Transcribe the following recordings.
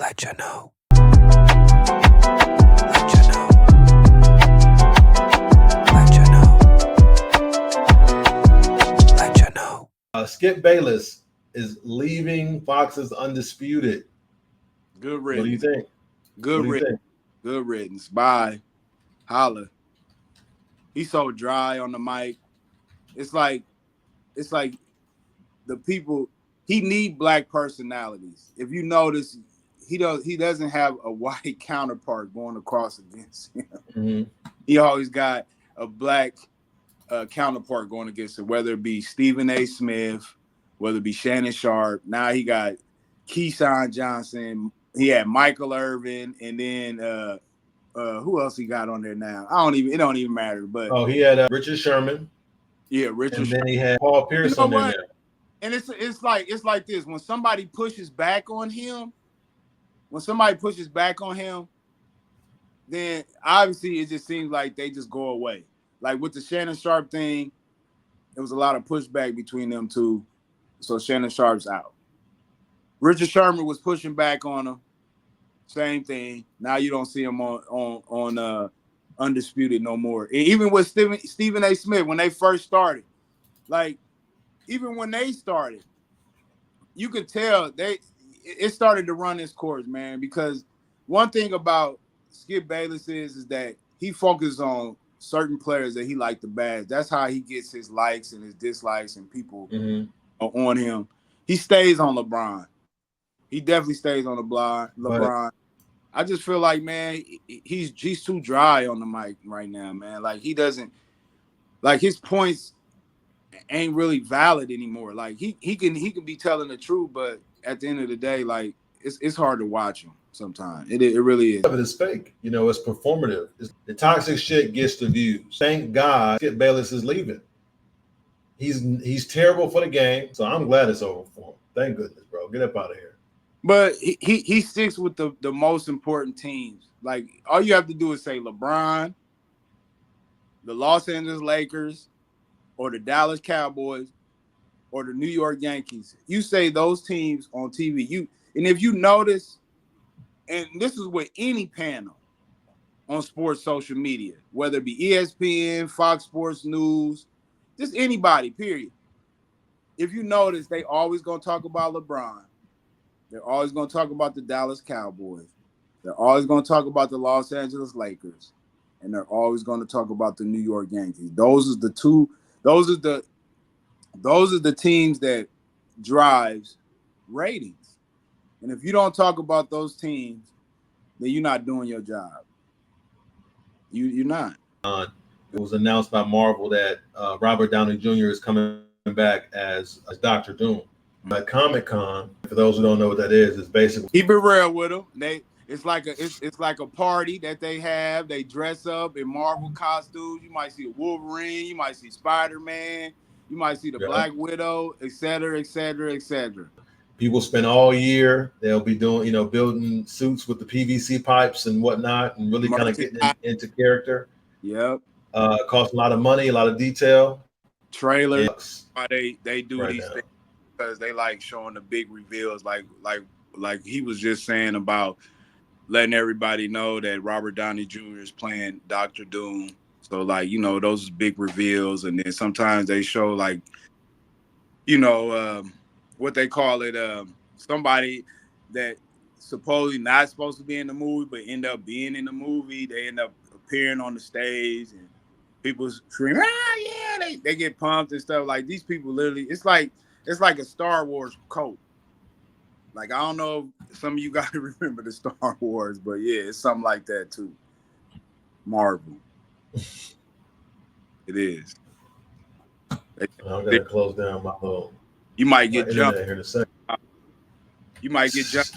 Letcha Know. Letcha Know. Letcha Know. Letcha Know. Skip Bayless is leaving Fox's Undisputed. Good What do you riddance. think? Good What do you riddance. think? Good riddance. Bye. Holla. He's so dry on the mic. It's like the people, he need black personalities. If you notice, he doesn't have a white counterpart going across against him. Mm-hmm. He always got a black counterpart going against him, whether it be Stephen A. Smith, whether it be Shannon Sharp. Now he got Keyshawn Johnson. He had Michael Irvin, and then who else he got on there now? It don't even matter. But he had Richard Sherman. Yeah, Richard. And then Sherman. he had Paul Pierce on there. And it's like this. When somebody pushes back on him, then obviously it just seems like they just go away. Like with the Shannon Sharp thing, there was a lot of pushback between them two. So Shannon Sharp's out. Richard Sherman was pushing back on him. Same thing. Now you don't see him on Undisputed no more. And even with Stephen A. Smith, when they first started, even when they started, you could tell it started to run its course, man. Because one thing about Skip Bayless is that he focuses on certain players that he liked the best. That's how he gets his likes and his dislikes and people are on him. He stays on LeBron. He definitely stays on LeBron. But I just feel like, man, he's too dry on the mic right now, man. Like he doesn't, like his points ain't really valid anymore. Like he can be telling the truth, but at the end of the day, like it's hard to watch him sometimes. It really is. It is fake. It's performative. The toxic shit gets the views. Thank God Skip Bayless is leaving. He's terrible for the game, so I'm glad it's over for him. Thank goodness, bro. Get up out of here. But he sticks with the most important teams. Like all you have to do is say LeBron, the Los Angeles Lakers, or the Dallas Cowboys, or the New York Yankees. You say those teams on TV. And if you notice, and this is with any panel on sports social media, whether it be ESPN, Fox Sports News, just anybody, period. If you notice, they always gonna talk about LeBron. They're always going to talk about the Dallas Cowboys. They're always going to talk about the Los Angeles Lakers. And they're always going to talk about the New York Yankees. Those are the teams that drives ratings. And if you don't talk about those teams, then you're not doing your job. You're not. It was announced by Marvel that Robert Downey Jr. is coming back as Dr. Doom. At Comic-Con, for those who don't know what that is basically keep it real with them. It's like a party that they have. They dress up in Marvel costumes. You might see a Wolverine, you might see Spider-Man, you might see the Black Widow, etc., etc., etc. People spend all year. They'll be doing, building suits with the PVC pipes and whatnot, and really kind of getting into character. Yep. Costs a lot of money, a lot of detail. Trailers. They do right these now. things because they like showing the big reveals, like he was just saying about letting everybody know that Robert Downey Jr. is playing Dr. Doom. So those big reveals, and then sometimes they show what they call it, somebody that supposedly not supposed to be in the movie but end up being in the movie. They end up appearing on the stage and people scream, yeah, they get pumped and stuff. Like these people literally, it's like a Star Wars cult. Like, I don't know if some of you guys remember the Star Wars, but yeah, it's something like that too. Marvel. It is. I'm gonna close down my little. You might get jumped. Here in a second. You might get jumped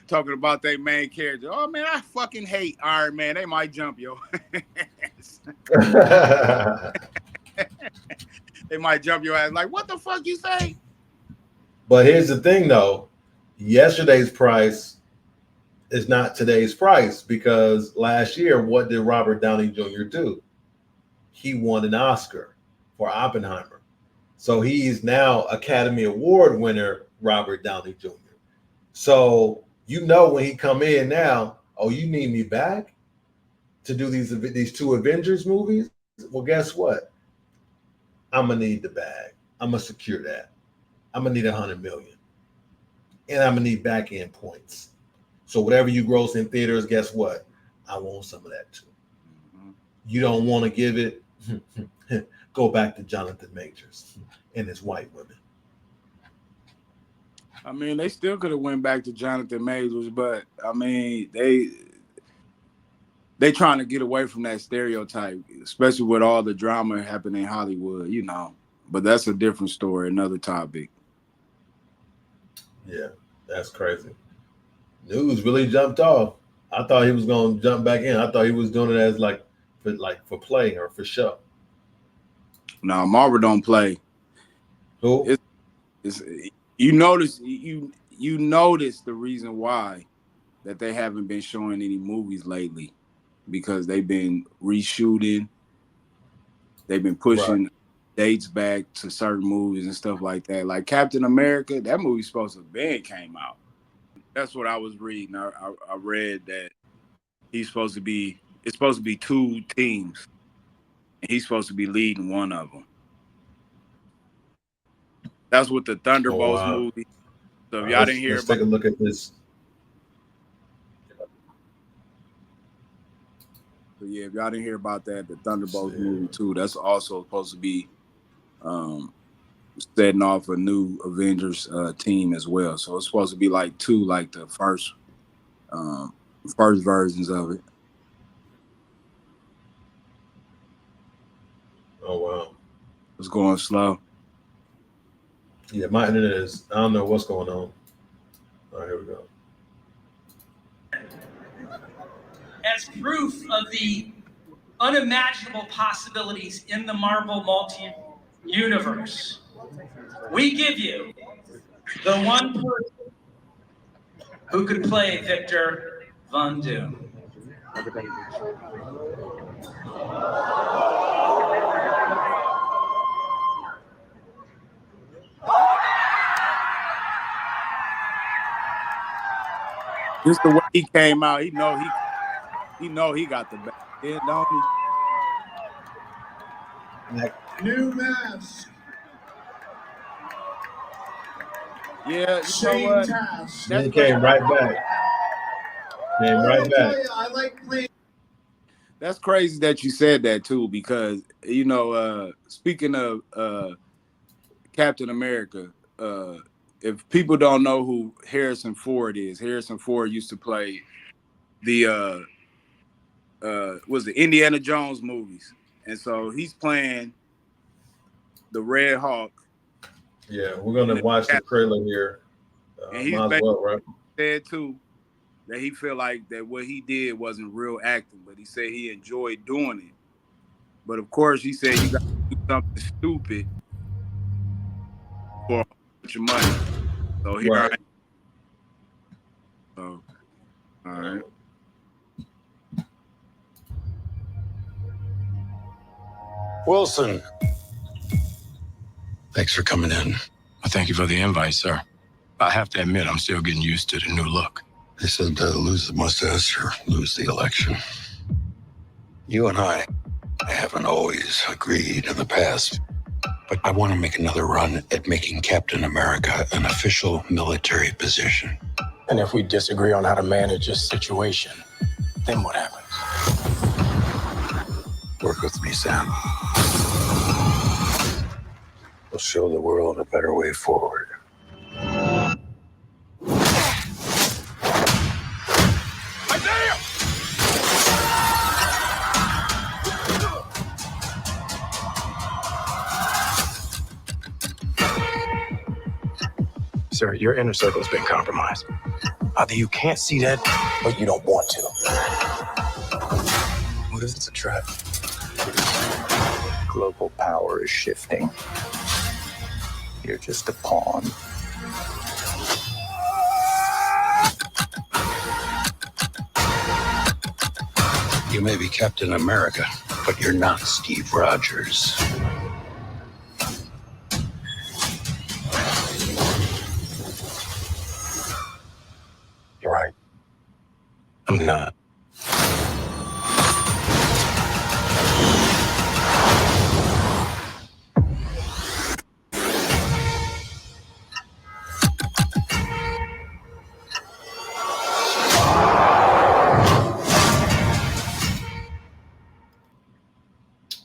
talking about their main character. Oh man, I fucking hate Iron Man. They might jump your ass. They might jump your ass. Like, what the fuck you say? But here's the thing, though. Yesterday's price is not today's price, because last year, what did Robert Downey Jr. do? He won an Oscar for Oppenheimer. So he's now Academy Award winner Robert Downey Jr. So You know when he come in now, oh, you need me back to do these two Avengers movies? Well, guess what? I'm gonna need the bag. I'm gonna secure that. I'm gonna need $100 million, and I'm gonna need back end points. So whatever you gross in theaters, guess what? I want some of that too. Mm-hmm. You don't want to give it? Go back to Jonathan Majors and his white women. I mean, they still could have went back to Jonathan Majors, but I mean, they trying to get away from that stereotype, especially with all the drama happening in Hollywood, you know. But that's a different story, another topic. Yeah, that's crazy. News really jumped off. I thought he was going to jump back in. I thought he was doing it as for play or for show. No, Marvel don't play. Who? You notice the reason why that they haven't been showing any movies lately, because they've been reshooting, they've been pushing dates back to certain movies and stuff like that. Like Captain America, that movie's supposed to have been came out. That's what I was reading. I read that it's supposed to be two teams, and he's supposed to be leading one of them. That's what the Thunderbolts movie. So if y'all didn't hear let's take a look at this. So yeah, if y'all didn't hear about that, the Thunderbolts movie too, that's also supposed to be setting off a new Avengers team as well. So it's supposed to be like two, like the first versions of it. Oh wow. It's going slow. Yeah, my internet is, I don't know what's going on. All right, here we go. As proof of the unimaginable possibilities in the Marvel multi-universe, we give you the one person who could play Victor Von Doom. Just the way he came out, he know he got the back. Yeah, Downey. New mask. Yeah, you know what? Then came right back. I like playing. That's crazy that you said that too, because you know, speaking of Captain America, if people don't know who Harrison Ford is, Harrison Ford used to play the was the Indiana Jones movies, and so he's playing the Red Hawk. Yeah, we're gonna watch the trailer here. And he's might as well, right? Said too that he feel like that what he did wasn't real acting, but he said he enjoyed doing it. But of course, he said you got to do something stupid for a bunch of money. So here I am. So, all right. Wilson. Thanks for coming in. Well, thank you for the invite, sir. I have to admit, I'm still getting used to the new look. They said lose the mustache or lose the election. You and I haven't always agreed in the past, but I want to make another run at making Captain America an official military position. And if we disagree on how to manage this situation, then what happens? Work with me, Sam. We'll show the world a better way forward. Sir, your inner circle's been compromised. Either you can't see that, or you don't want to. What if it's a trap? Global power is shifting. You're just a pawn. You may be Captain America, but you're not Steve Rogers. You're right. I'm not.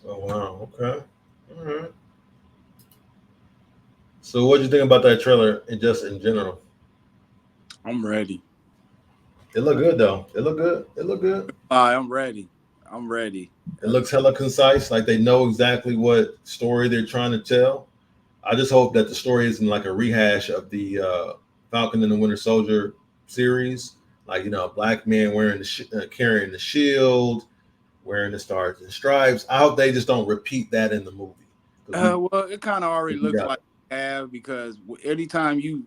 Oh wow, okay. All right. So what do you think about that trailer and just in general? I'm ready. It looked good though. It looked good. It looked good. I'm ready. I'm ready. It looks hella concise, like they know exactly what story they're trying to tell. I just hope that the story isn't like a rehash of the Falcon and the Winter Soldier series, like a black man wearing carrying the shield, wearing the stars and stripes. I hope they just don't repeat that in the movie. Well, it kind of already looks like they have, because anytime you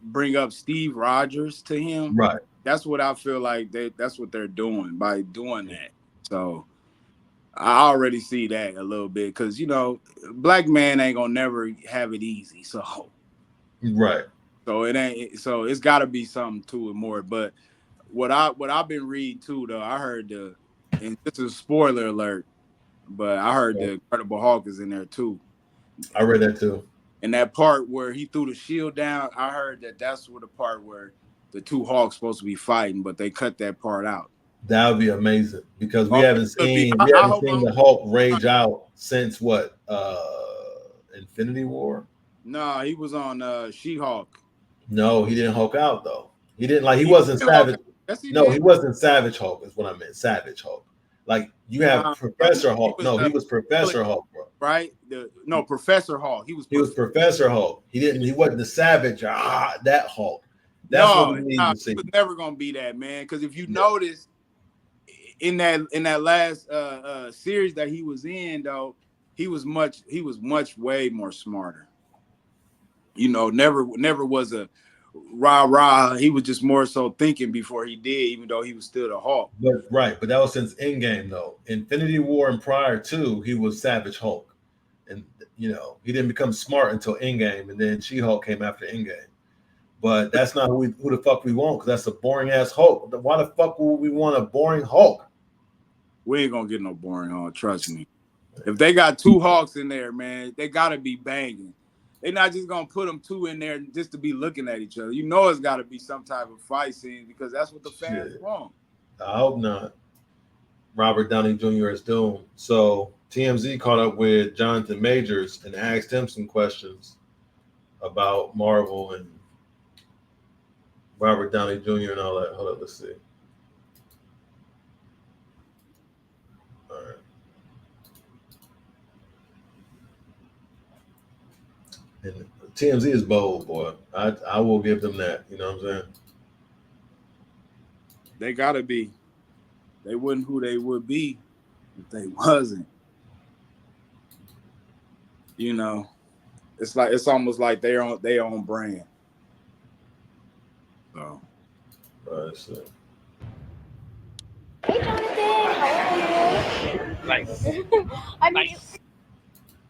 bring up Steve Rogers to him, right? That's what I feel like that's what they're doing by doing that. So I already see that a little bit, because black man ain't gonna never have it easy. So right. So it ain't. So it's got to be something to it more. But what I've been reading too, though, I heard and this is a spoiler alert, but I heard the Incredible Hulk is in there too. I read that too. And that part where he threw the shield down, I heard that's where the part where the two Hawks supposed to be fighting, but they cut that part out. That would be amazing, because we haven't seen the Hulk rage out since what? Infinity War? No, he was on She-Hulk. No, he didn't Hulk out though. He didn't he wasn't Savage. Yes, he did. He wasn't Savage Hulk, is what I meant. Savage Hulk. Like you have Professor Hulk. He was Professor Hulk, bro. Right? Professor Hulk. He was Professor Hulk. He wasn't the Savage. That Hulk. That's what we need to see. He was never gonna be that, man. Because if you notice in that last series that he was in, though, he was way more smarter. Never was a rah. He was just more so thinking before he did, even though he was still the Hulk. But that was since Endgame, though. Infinity War and prior to, he was Savage Hulk, and he didn't become smart until Endgame, and then She-Hulk came after Endgame. But that's not who the fuck we want, because that's a boring ass Hulk. Why the fuck would we want a boring Hulk? We ain't gonna get no boring Hulk, trust me. If they got two Hulks in there, man, they gotta be banging. They're not just gonna put them two in there just to be looking at each other. It's got to be some type of fight scene, because that's what the fans want. I hope not. Robert Downey Jr. is Doom. So TMZ caught up with Jonathan Majors and asked him some questions about Marvel and Robert Downey Jr. and all that. Hold up, let's see. All right. And TMZ is bold, boy. I will give them that. You know what I'm saying? They gotta be. They wouldn't who they would be if they wasn't. It's almost like they're on their own brand. So. Hey, Jonathan, how are you? Nice. I mean,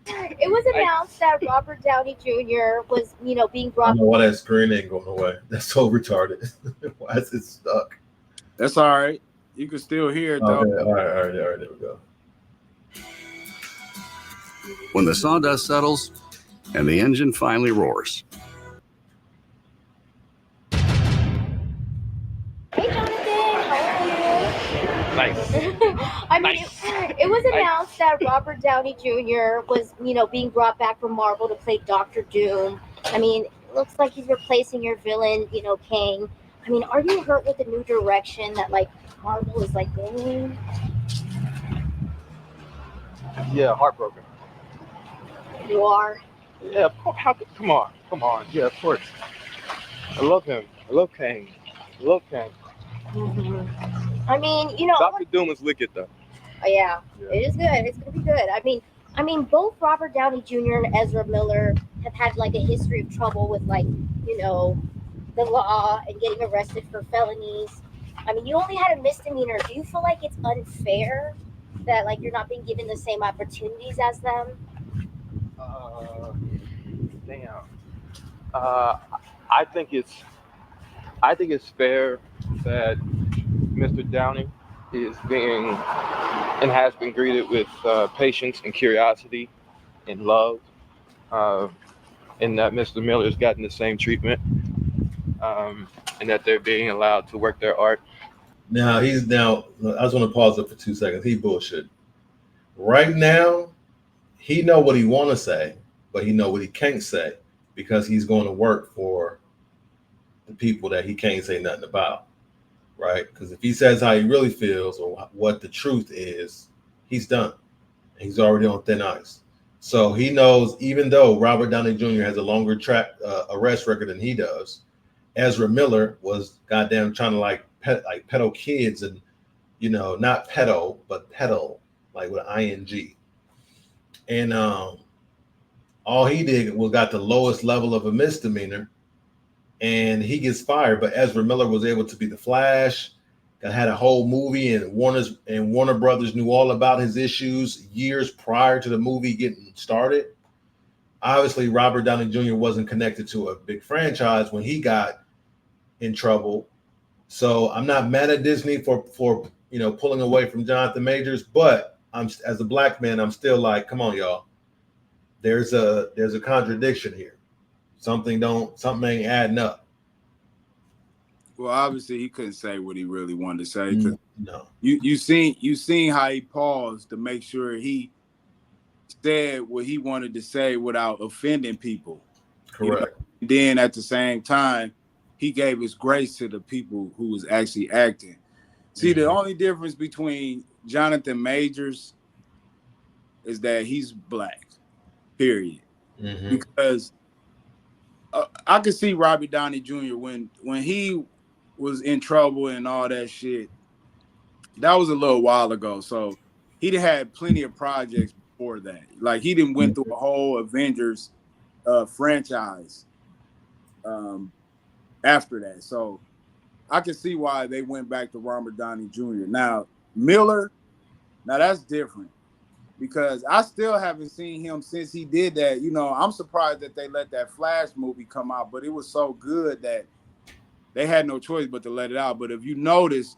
it was announced that Robert Downey Jr. was, being brought. I don't know why that screen ain't going away. That's so retarded. Why is it stuck? That's all right. You can still hear it, though. Okay. All right. There we go. When the sawdust settles and the engine finally roars. Hey, Jonathan, how are you? Nice. I mean, it was announced that Robert Downey Jr. was, being brought back from Marvel to play Dr. Doom. I mean, it looks like he's replacing your villain, Kang. I mean, are you hurt with the new direction that, Marvel is, going? Yeah, heartbroken. You are? Yeah, come on. Yeah, of course. I love him. I love Kang. Mm-hmm. I mean, Dr. Doom is wicked, though. Oh, yeah, it is good. It's going to be good. I mean, both Robert Downey Jr. and Ezra Miller have had, a history of trouble with, the law and getting arrested for felonies. I mean, you only had a misdemeanor. Do you feel like it's unfair that, you're not being given the same opportunities as them? Damn. I think it's fair that Mr. Downey is being and has been greeted with patience and curiosity and love, and that Mr. Miller's gotten the same treatment, and that they're being allowed to work their art. Now I just want to pause it for 2 seconds. He bullshit. Right now, he know what he want to say, but he know what he can't say because he's going to work for the people that he can't say nothing about, right? Because if he says how he really feels or what the truth is, he's done. He's already on thin ice. So he knows, even though Robert Downey Jr. has a longer arrest record than he does, Ezra Miller was goddamn trying to pedo kids and, not pedo, but pedal, like with an ing. And all he did was got the lowest level of a misdemeanor, and he gets fired. But Ezra Miller was able to be the Flash, had a whole movie, and Warner Brothers knew all about his issues years prior to the movie getting started. Obviously, Robert Downey Jr. wasn't connected to a big franchise when he got in trouble. So I'm not mad at Disney for pulling away from Jonathan Majors, but as a black man, I'm still like, come on, y'all. There's a contradiction here. Something ain't adding up. Well, obviously he couldn't say what he really wanted to say. No. You seen how he paused to make sure he said what he wanted to say without offending people. Correct. Then at the same time, he gave his grace to the people who was actually acting. See, the only difference between Jonathan Majors is that he's black, period. Because I could see Robbie Downey Jr. when he was in trouble and all that shit. That was a little while ago. So he'd had plenty of projects before that. Like he didn't went through a whole Avengers franchise after that. So I can see why they went back to Robert Downey Jr. Now, Miller, that's different because I still haven't seen him since he did that. I'm surprised that they let that Flash movie come out, but it was so good that they had no choice but to let it out. But if you notice,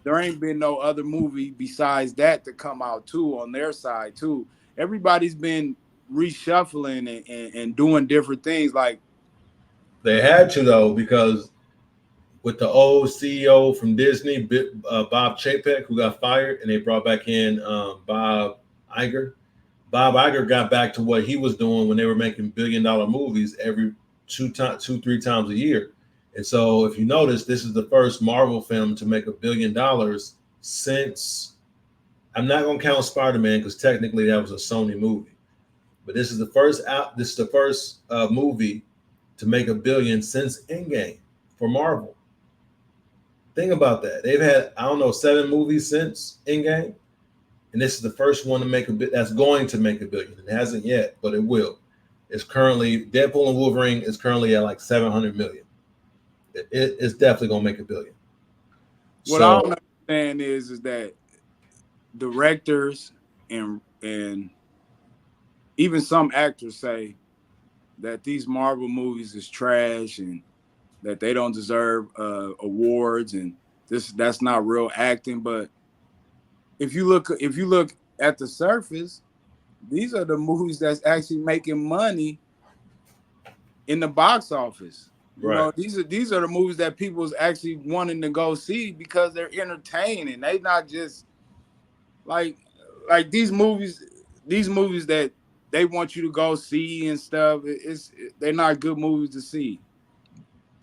there ain't been no other movie besides that to come out too on their side too. Everybody's been reshuffling and doing different things. Like they had to though, because with the old CEO from Disney, Bob Chapek, who got fired, and they brought back in Bob Iger. Bob Iger got back to what he was doing when they were making $1 billion movies every 2-3 times a year. And so if you notice, this is the first Marvel film to make $1 billion since, I'm not going to count Spider-Man because technically that was a Sony movie, but this is the first movie to make $1 billion since Endgame for Marvel. Think about that. They've had, 7 movies since Endgame, and this is the first one to make that's going to make $1 billion. It hasn't yet, but it will. It's currently, Deadpool and Wolverine is currently at like 700 million. It's definitely gonna make $1 billion. What I don't understand is that directors and even some actors say that these Marvel movies is trash and that they don't deserve awards and that's not real acting. But if you look at the surface, these are the movies that's actually making money in the box office. You know, these are the movies that people is actually wanting to go see because they're entertaining. They not just like these movies that they want you to go see and stuff. They're not good movies to see.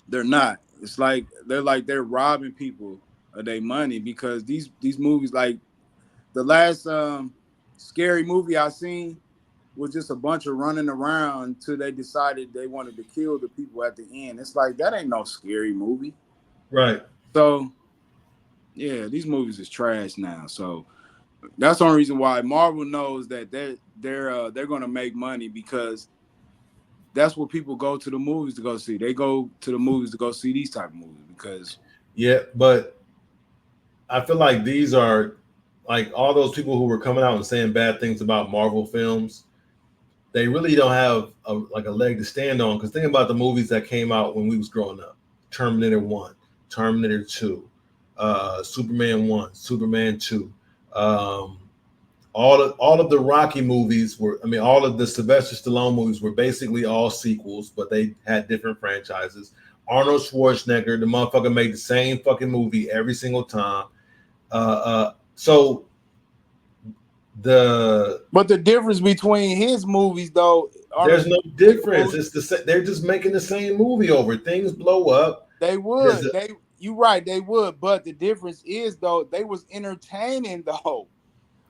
They're not. It's like they're robbing people of their money because these movies, like the last scary movie I seen was just a bunch of running around until they decided they wanted to kill the people at the end. It's like, that ain't no scary movie. Right. So, yeah, these movies is trash now. So that's the only reason why Marvel knows that they're going to make money because that's what people go to the movies to go see. They go to the movies to go see these type of movies because. Yeah, but I feel like these are like all those people who were coming out and saying bad things about Marvel films. They really don't have a leg to stand on because think about the movies that came out when we was growing up. Terminator 1, Terminator 2, Superman 1, Superman 2. All of the Rocky movies were, I mean, all of the Sylvester Stallone movies were basically all sequels, but they had different franchises. Arnold Schwarzenegger, the motherfucker made the same fucking movie every single time. So but the difference between his movies though, there's no difference. It's they're just making the same movie over. Things blow up. They would. You right, they would. But the difference is though, they was entertaining though.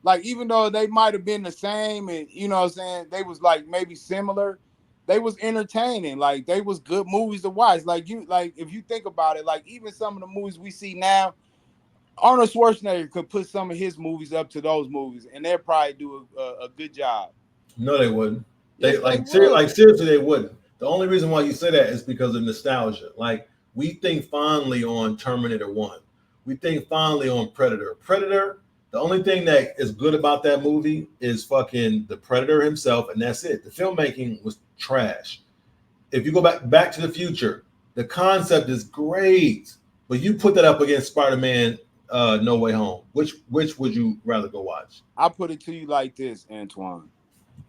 Like even though they might have been the same, and you know what I'm saying, they was like maybe similar. They was entertaining. Like they was good movies to watch. Like if you think about it, like even some of the movies we see now, Arnold Schwarzenegger could put some of his movies up to those movies, and they'll probably do a good job. No, they wouldn't. Yes, Seriously, they wouldn't. The only reason why you say that is because of nostalgia. Like we think fondly on Terminator 1. We think fondly on Predator. Predator, the only thing that is good about that movie is fucking the Predator himself, and that's it. The filmmaking was trash. If you go back to the Future, the concept is great, but you put that up against Spider-Man No Way Home. Which would you rather go watch? I'll put it to you like this, Antoine.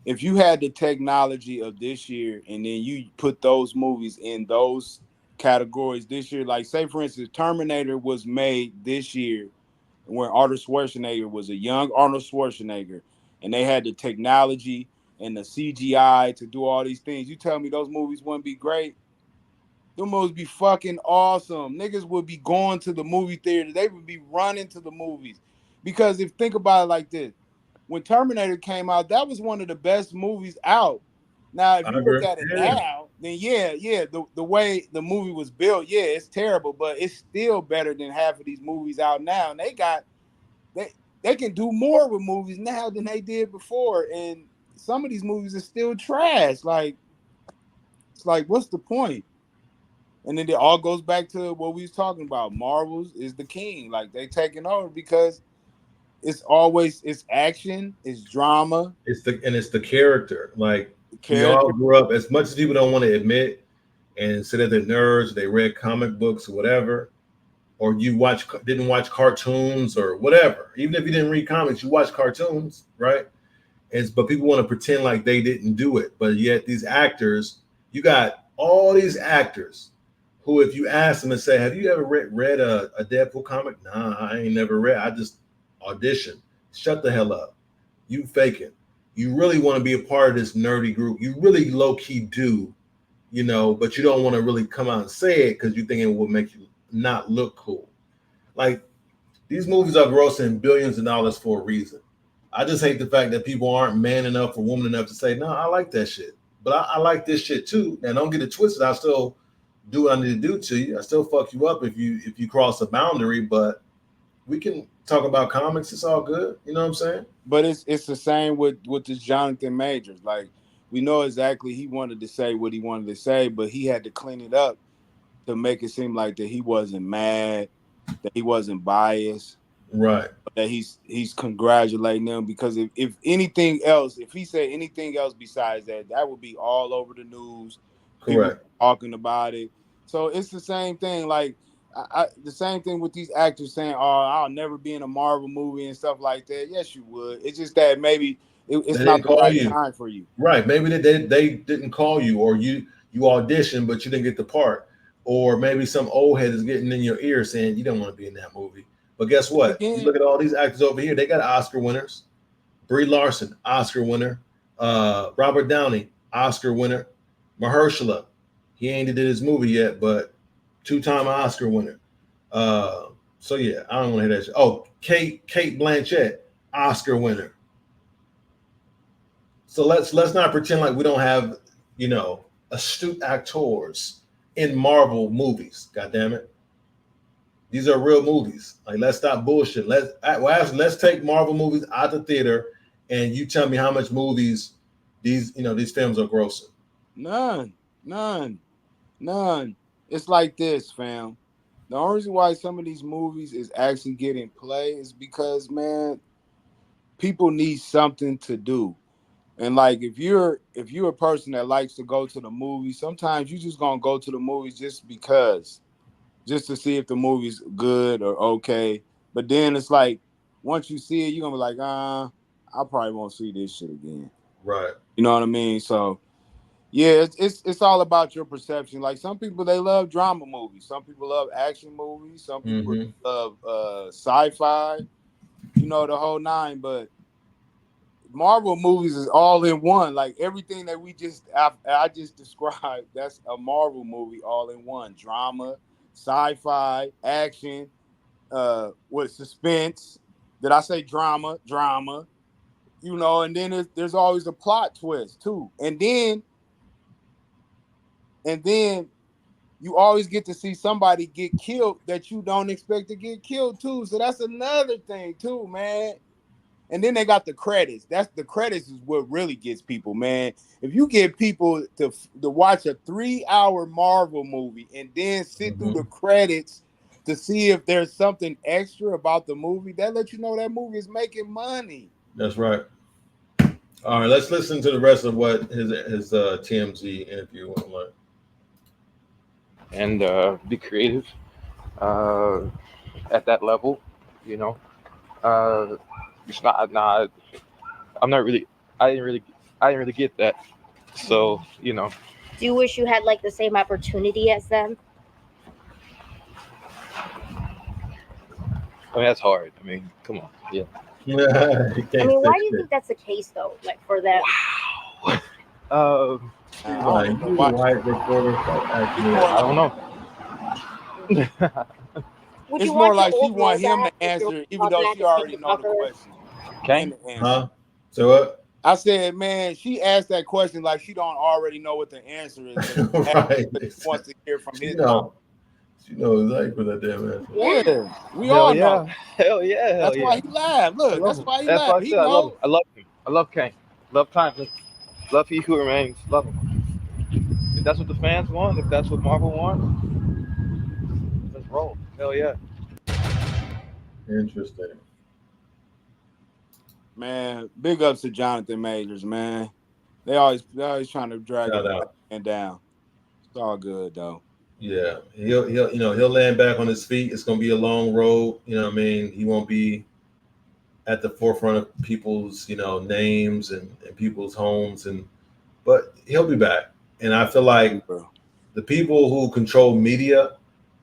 If you had the technology of this year and then you put those movies in those categories this year, like say for instance, Terminator was made this year when Arnold Schwarzenegger was a young Arnold Schwarzenegger, and they had the technology and the CGI to do all these things. You tell me those movies wouldn't be great? Them movies be fucking awesome. Niggas would be going to the movie theater. They would be running to the movies. Because if think about it like this, when Terminator came out, that was one of the best movies out. Now, if you look at it now, then the way the movie was built, it's terrible, but it's still better than half of these movies out now. And they can do more with movies now than they did before. And some of these movies are still trash. Like, it's like, what's the point? And then it all goes back to what we was talking about. Marvel's is the king. Like they taking over because it's action, it's drama. It's the character. Like we all grew up, as much as people don't want to admit, and say that they're nerds, they read comic books or whatever, or you didn't watch cartoons or whatever. Even if you didn't read comics, you watch cartoons, right? But people want to pretend like they didn't do it. But yet these actors, you got all these actors who, if you ask them and say, have you ever read a Deadpool comic? Nah, I ain't never read. I just auditioned. Shut the hell up. You faking. You really want to be a part of this nerdy group. You really low-key do, but you don't want to really come out and say it because you think it will make you not look cool. Like, these movies are grossing billions of dollars for a reason. I just hate the fact that people aren't man enough or woman enough to say, no, I like that shit. But I like this shit too. Now, don't get it twisted. I still do what I need to do to you. I still fuck you up if you cross a boundary, but we can talk about comics. It's all good. You know what I'm saying? But it's the same with this Jonathan Majors. Like, we know exactly he wanted to say what he wanted to say, but he had to clean it up to make it seem like that he wasn't mad, that he wasn't biased, right? That he's congratulating them because if anything else, if he said anything else besides that would be all over the news. Correct. People talking about it. So it's the same thing. Like the same thing with these actors saying, "Oh, I'll never be in a Marvel movie" and stuff like that. Yes, you would. It's just that maybe it's not the right time for you. Right. Maybe they didn't call you, or you auditioned but you didn't get the part, or maybe some old head is getting in your ear saying you don't want to be in that movie. But guess what? Again, you look at all these actors over here. They got Oscar winners. Brie Larson, Oscar winner. Robert Downey, Oscar winner. Mahershala, he ain't did his movie yet, but 2-time Oscar winner. So yeah, I don't want to hear that shit. Oh, Kate Blanchett, Oscar winner. So let's not pretend like we don't have, astute actors in Marvel movies. God damn it. These are real movies. Like, let's stop bullshit. Let's take Marvel movies out the theater and you tell me how much movies these films are grossing. None. It's like this, fam. The only reason why some of these movies is actually getting play is because, man, people need something to do. And like if you're a person that likes to go to the movies, sometimes you just gonna go to the movies just because just to see if the movie's good or okay. But then it's like once you see it, you're gonna be like, I probably won't see this shit again. Right. You know what I mean? So yeah, it's all about your perception. Like some people they love drama movies, some people love action movies, some people love sci-fi, you know, the whole nine. But Marvel movies is all in one. Like everything that I just described, that's a Marvel movie all in one. Drama, sci-fi, action, with suspense. Did I say drama? Drama. You know, and then there's always a plot twist too. And then you always get to see somebody get killed that you don't expect to get killed too. So that's another thing too, man. And then they got the credits. The credits is what really gets people, man. If you get people to watch a 3-hour Marvel movie and then sit through the credits to see if there's something extra about the movie, that lets you know that movie is making money. That's right. All right, let's listen to the rest of what his TMZ interview went like. And be creative at that level, you know. It's not. I'm not really. I didn't really get that. So you know. Do you wish you had like the same opportunity as them? I mean, that's hard. I mean, come on. Yeah. I mean, why do you think that's the case though? Like for them. Wow. White reporter. I don't know. It's more like she want him to answer, even though she already know the question. Okay. Huh? So what? I said, man, she asked that question like she don't already know what the answer is. Right. She wants to hear from his mouth. She knows exactly what that damn answer. Yeah, we all know. Hell yeah. That's why he laughed. Look, that's why he laughed. He I know. I love him. I love Kane. Love Timeless. Love He Who Remains. Love him. If that's what the fans want, if that's what Marvel wants, let's roll. Hell yeah. Interesting. Man, big ups to Jonathan Majors, man. They always trying to drag him down. It's all good though. Yeah, he'll land back on his feet. It's gonna be a long road. You know what I mean? He won't be at the forefront of people's, names and people's homes, but he'll be back. And I feel like the people who control media,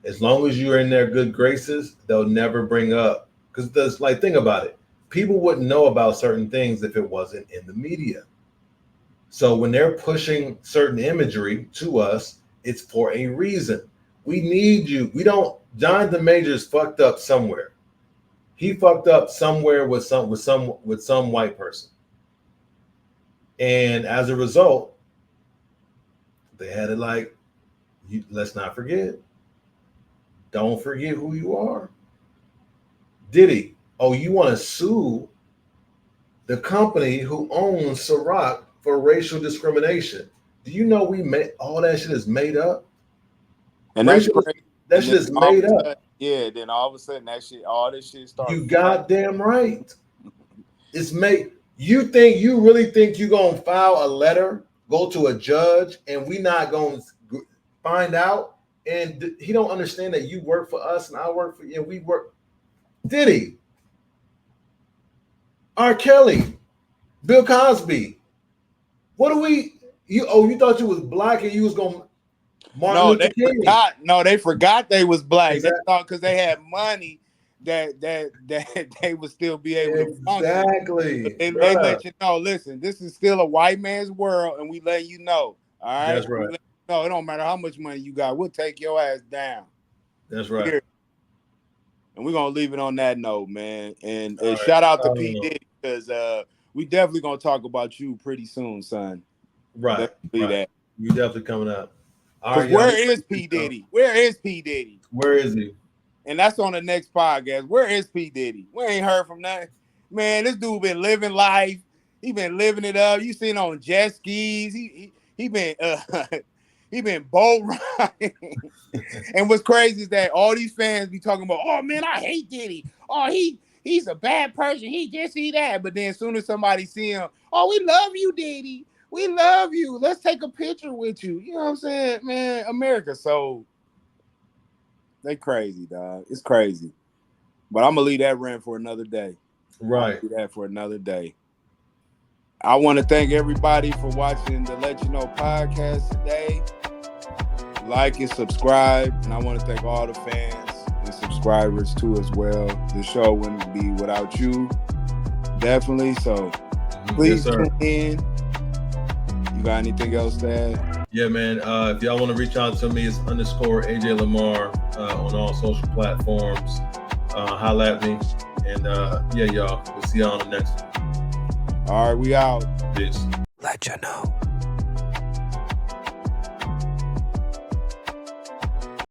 as long as you're in their good graces, they'll never bring up, because think about it. People wouldn't know about certain things if it wasn't in the media. So when they're pushing certain imagery to us, it's for a reason. We need you. Jonathan Majors fucked up somewhere. He fucked up somewhere with some white person. And as a result, they had it like, let's not forget. Don't forget who you are. Diddy. Oh, you want to sue the company who owns Ciroc for racial discrimination? Do you know all that shit is made up? And that shit is made up. Yeah, then all of a sudden all this shit started. You goddamn right. It's made. You really think you're gonna file a letter, go to a judge, and we not gonna find out? And he don't understand that you work for us and I work for you. And we work. Diddy, R. Kelly, Bill Cosby. What do we? You thought you was black and you was gonna they forgot they was black. Exactly. They thought because they had money that they would still be able to function. Exactly. And they let you know, listen, this is still a white man's world, and we let you know. All right. That's right. No, it don't matter how much money you got. We'll take your ass down. That's right. Here. And we're gonna leave it on that note, man. And shout out to P. Diddy, because we definitely gonna talk about you pretty soon, son. Right. That. You definitely coming up. Where is P. Diddy? Where is P. Diddy? Where is he? And that's on the next podcast. Where is P. Diddy? We ain't heard from nothing. Man, this dude been living life. He been living it up. You seen on jet skis. He been boat riding. And what's crazy is that all these fans be talking about, oh man, I hate Diddy. Oh, he's a bad person. He just see that. But then as soon as somebody see him, oh, we love you, Diddy. We love you. Let's take a picture with you. You know what I'm saying, man? America. So They crazy, dog. It's crazy. But I'm gonna leave that rant for another day. Right. Leave that for another day. I want to thank everybody for watching the Letcha Know Podcast today. Like and subscribe, and I want to thank all the fans and subscribers too as well. The show wouldn't be without you, definitely. So please tune in. You got anything else to add? Yeah, man. If y'all want to reach out to me, it's _AJ Lamar on all social platforms. Holla at me. And yeah, y'all. We'll see y'all on the next one. All right, we out. Peace. Letcha Know.